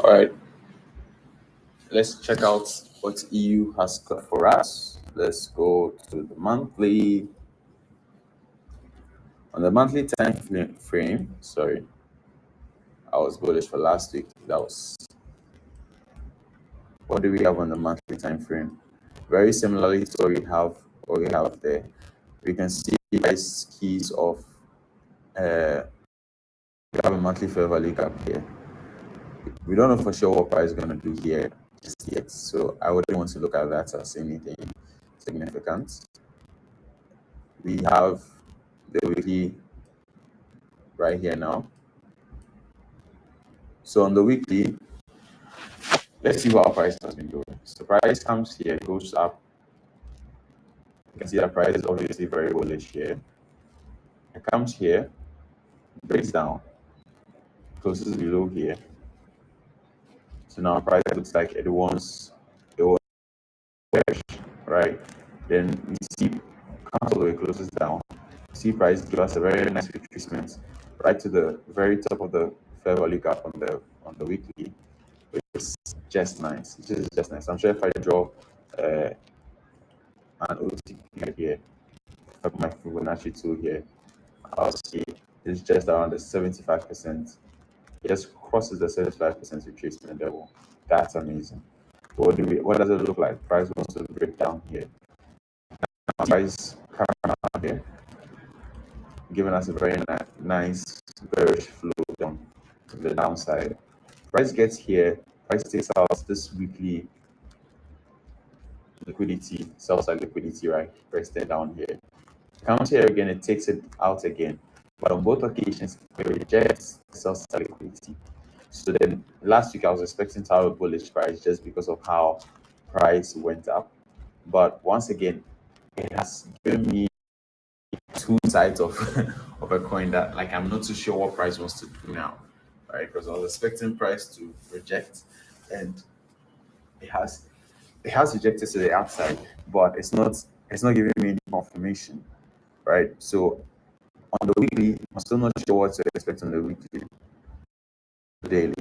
All right, let's check out what EU has got for us. Let's go to the monthly. On the monthly frame, sorry, I was bullish for last week. That was what do we have on the monthly time frame? Very similarly to what we have there. We can see price keys of we have a monthly fair value gap here. We don't know for sure what price is going to do here just yet, so I wouldn't want to look at that as anything significant. We have the weekly right here now. So on the weekly, let's see what our price has been doing. So price comes here, goes up. You can see that price is obviously very bullish here. It comes here, breaks down, closes below here. So now price looks like it was bearish, right? Then we see comes all the way, closes down. See price give us a very nice retracement right to the very top of the fair value gap on the weekly, which is just nice. This is just nice. I'm sure if I draw uh, an OTP here, have my Fibonacci tool here, I'll see it's just around the 75%. It just crosses the 75% retracement level. That's amazing. What does it look like? Price wants to break down here. Price coming out here, giving us a very nice bearish flow down to the downside. Price gets here, price takes out this weekly liquidity, sells side liquidity, right? Press it down here. Comes here again, it takes it out again. But on both occasions, it rejects sell side liquidity. So then last week I was expecting to have a bullish price just because of how price went up. But once again, it has given me two sides of of a coin that like I'm not too sure what price wants to do now. Right? Because I was expecting price to reject and it has it has rejected to the upside, but it's not giving me any confirmation. Right. So on the weekly, I'm still not sure what to expect on the weekly daily.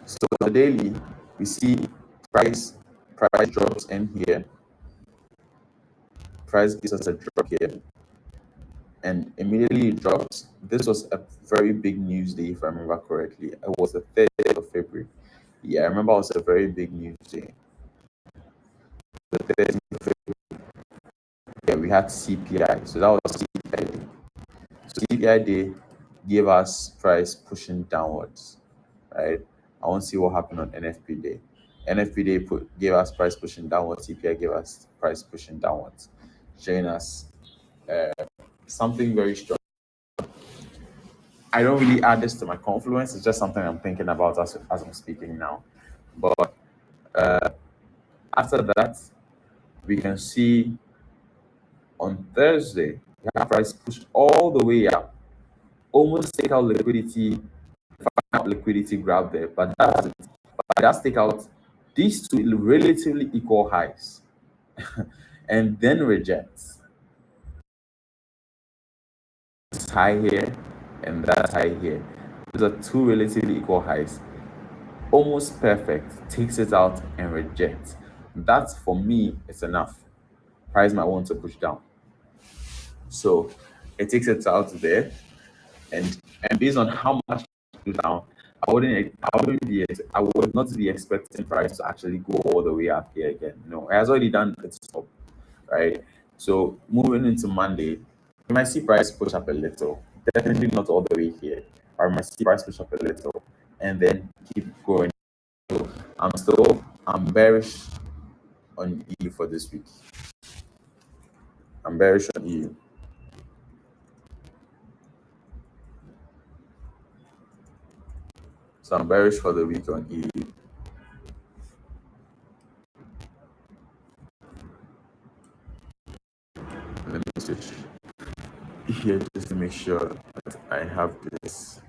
So on the daily, we see price price drops in here. Price gives us a drop here, and immediately it drops. This was a very big news day, if I remember correctly. It was the 3rd of February. Yeah, I remember it was a very big news day. The 13th of February, yeah, we had CPI. So that was CPI day. So CPI day gave us price pushing downwards, right? I want to see what happened on NFP day. NFP day gave us price pushing downwards. CPI gave us price pushing downwards, showing us something very strong. I don't really add this to my confluence. It's just something I'm thinking about as I'm speaking now. But after that, we can see on Thursday, we have price push all the way up, almost take out liquidity, liquidity grab there, but that's take out these two relatively equal highs and then rejects this high here and that high here. Those are two relatively equal highs. Almost perfect, takes it out and rejects. That for me is enough. Price might want to push down. So it takes it out there and based on how much it goes down, I would not be expecting price to actually go all the way up here again. No, it has already done its stop, right? So moving into Monday, you might see price push up a little. Definitely not all the way here. Or you might see price push up a little and then keep going. So I'm bearish on EU for this week. I'm bearish on EU. So I'm bearish for the week on EU. Let me switch here just to make sure that I have this.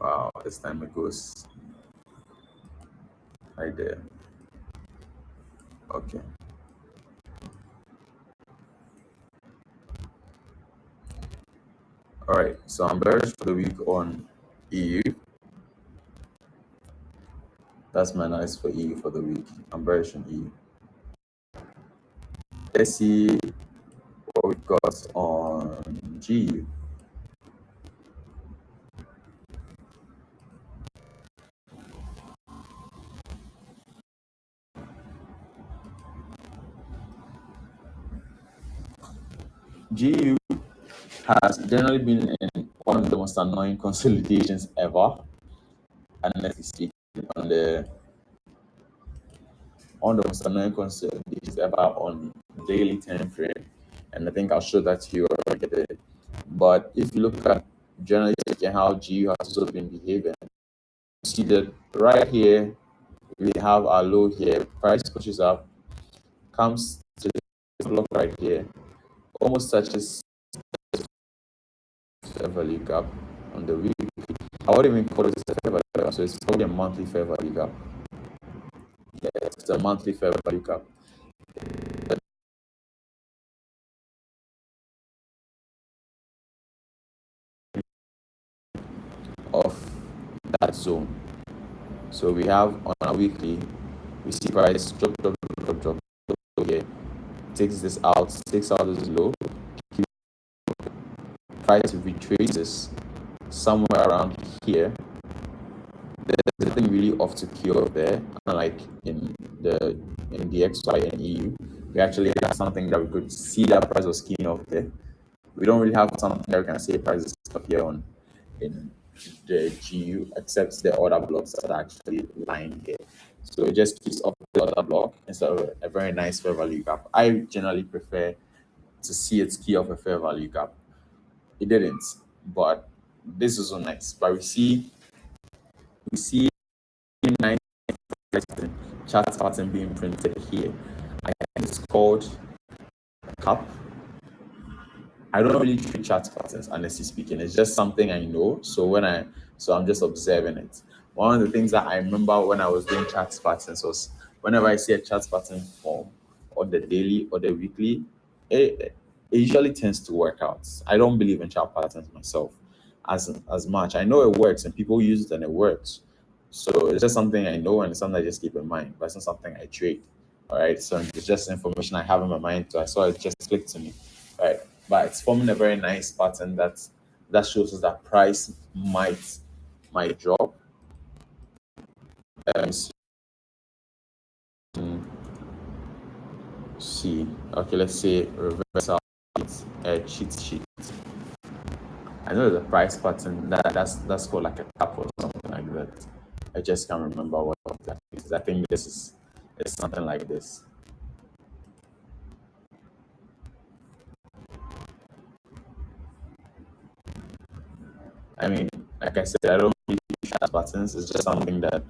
Wow, this time it goes right there. Okay. All right, so I'm bearish for the week on EU. That's my nice for EU for the week. I'm bearish on EU. Let's see what we've got on GU. GU has generally been in one of the most annoying consolidations ever, honestly speaking, on the one of the most annoying consolidations ever on daily time frame. And I think I'll show that to you when I get there. But if you look at generally speaking how GU has also been behaving, you see that right here we have our low here, price pushes up, comes to this block right here, almost touches fair value gap on the week. I wouldn't even call it a fair value gap, so it's probably a monthly fair value gap. Yeah, it's a monthly fair value gap of that zone. So we have on a weekly, we see price drop here, takes this out, takes out this low, price retraces somewhere around here. There's nothing really off to cure there, unlike in the XY and EU. We actually have something that we could see that price was keying off there. We don't really have something that we can say price is up here on in the GU, except the other blocks that are actually lying here. So it just keeps up the other block instead of a very nice fair value gap. I generally prefer to see it key off a fair value gap. It didn't, but this is so nice. But we see nice chart pattern being printed here. I think it's called cap. I don't really treat chart patterns, honestly speaking. It's just something I know. So I'm just observing it. One of the things that I remember when I was doing chart patterns was whenever I see a chart pattern form on the daily or the weekly, it usually tends to work out. I don't believe in chart patterns myself as much. I know it works and people use it and it works. So it's just something I know and it's something I just keep in mind, but it's not something I trade. All right. So it's just information I have in my mind. So I saw it just clicked to me. All right. But it's forming a very nice pattern that shows us that price might drop. So, see. Okay, let's say reversal cheat sheet. I know there's a price pattern that's called like a cap or something like that. I just can't remember what that is. I think this is it's something like this. I mean, like I said, I don't really chart patterns. It's just something that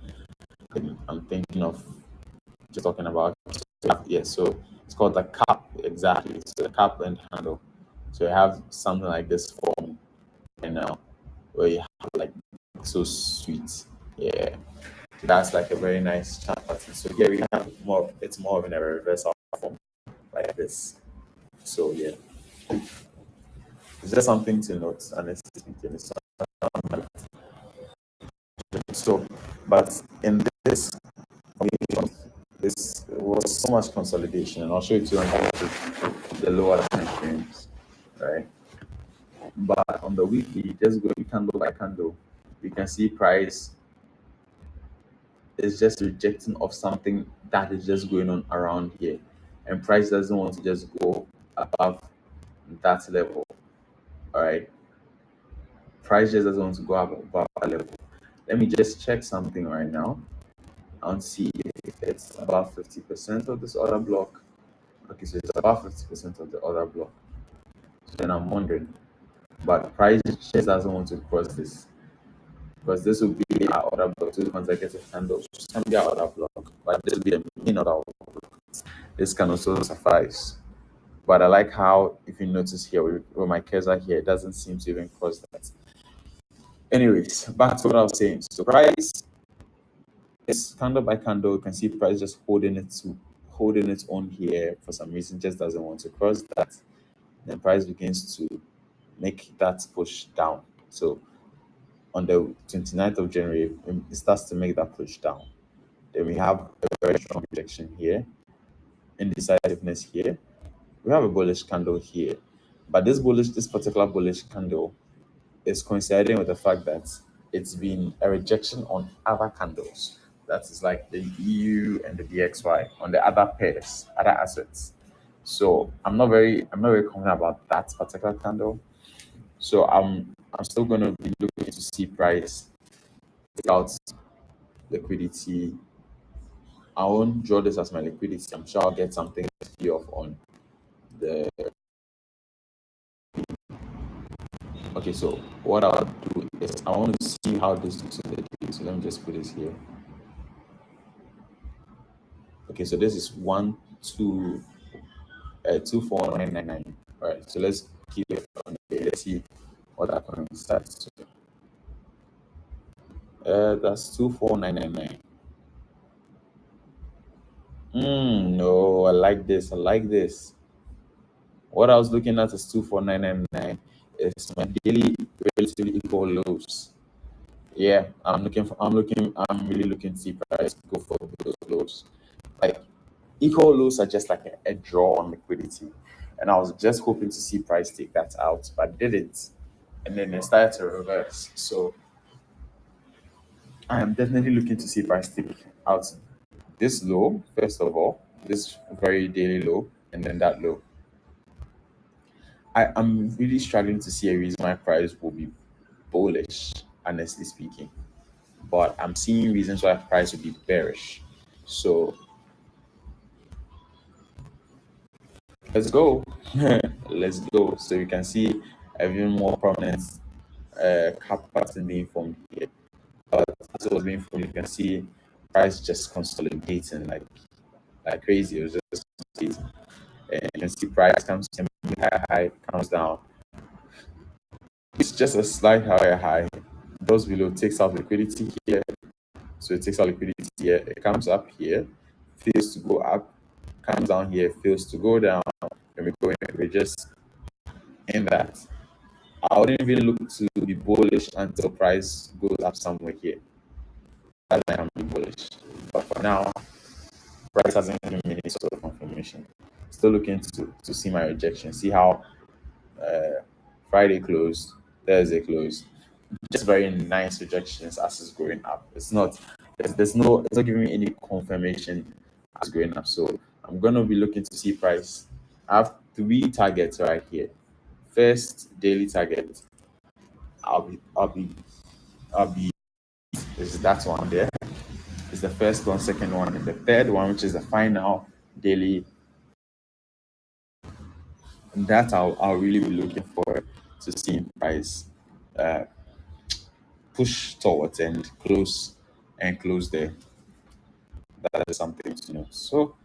I'm thinking of just talking about. Yeah, so it's called the cap, exactly. So the cap and handle. So you have something like this form and now where you have like so sweet. Yeah. That's like a very nice chart pattern. So here we have more it's more of in a reversal form like this. So yeah. It's just something to note and it's so but in this this was so much consolidation and I'll show it to you on the lower time frames, right? But on the weekly, just go candle by candle, you can see price is just rejecting of something that is just going on around here. And price doesn't want to just go above that level. All right. Price just doesn't want to go above that level. Let me just check something right now and see if it's above 50% of this other block. Okay, so it's above 50% of the other block. So then I'm wondering, but price just doesn't want to cross this because this will be our other block, two consecutive candles. This can be our other block, but this will be the main other block. This can also suffice. But I like how, if you notice here, where my cursor here, it doesn't seem to even cross that. Anyways, back to what I was saying. So price is candle by candle. You can see price just holding its own here for some reason, just doesn't want to cross that. Then price begins to make that push down. So on the 29th of January, it starts to make that push down. Then we have a very strong rejection here, indecisiveness here. We have a bullish candle here. But this particular bullish candle is coinciding with the fact that it's been a rejection on other candles. That is like the EU and the DXY on the other pairs, other assets. So I'm not very confident about that particular candle. So I'm still going to be looking to see price take out liquidity. I won't draw this as my liquidity. I'm sure I'll get something to fee off on the. Okay, so what I'll do is I want to see how this looks in the day. So let me just put this here. Okay, so this is 24999. All right, so let's keep it on the day. Let's see what that coincides to. That's 24999. No, I like this. I like this. What I was looking at is 24999. It's my daily relatively equal lows. Yeah, I'm really looking to see price go for those lows. Like equal lows are just like a draw on liquidity. And I was just hoping to see price take that out, but didn't. And then it started to reverse. So I am definitely looking to see price take out this low, first of all, this very daily low, and then that low. I am really struggling to see a reason why price will be bullish, honestly speaking. But I'm seeing reasons why price will be bearish. So let's go. Let's go. So you can see even more prominent cap pattern being formed here. But as it was being formed, you can see price just consolidating like crazy. It was just consolidating. And you can see price comes in high, comes down. It's just a slight higher high. Goes below, takes out liquidity here. So it takes out liquidity here. It comes up here, fails to go up, comes down here, fails to go down. And we go in, we just in that. I wouldn't even look to be bullish until price goes up somewhere here. That's when I'm be bullish. But for now, price hasn't given me any sort of confirmation. Still looking to see my rejection, see how uh, Friday closed, Thursday closed. Just very nice rejections as it's going up. It's not giving me any confirmation as going up. So I'm gonna be looking to see price. I have three targets right here. First daily target, I'll be I'll be I'll be is that one there. Is the first one, second one, and the third one, which is the final daily. And that I'll really be looking for to see price uh, push towards and close there. That is something to know. So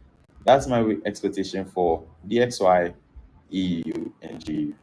that's my expectation for DXY, EU, and GU.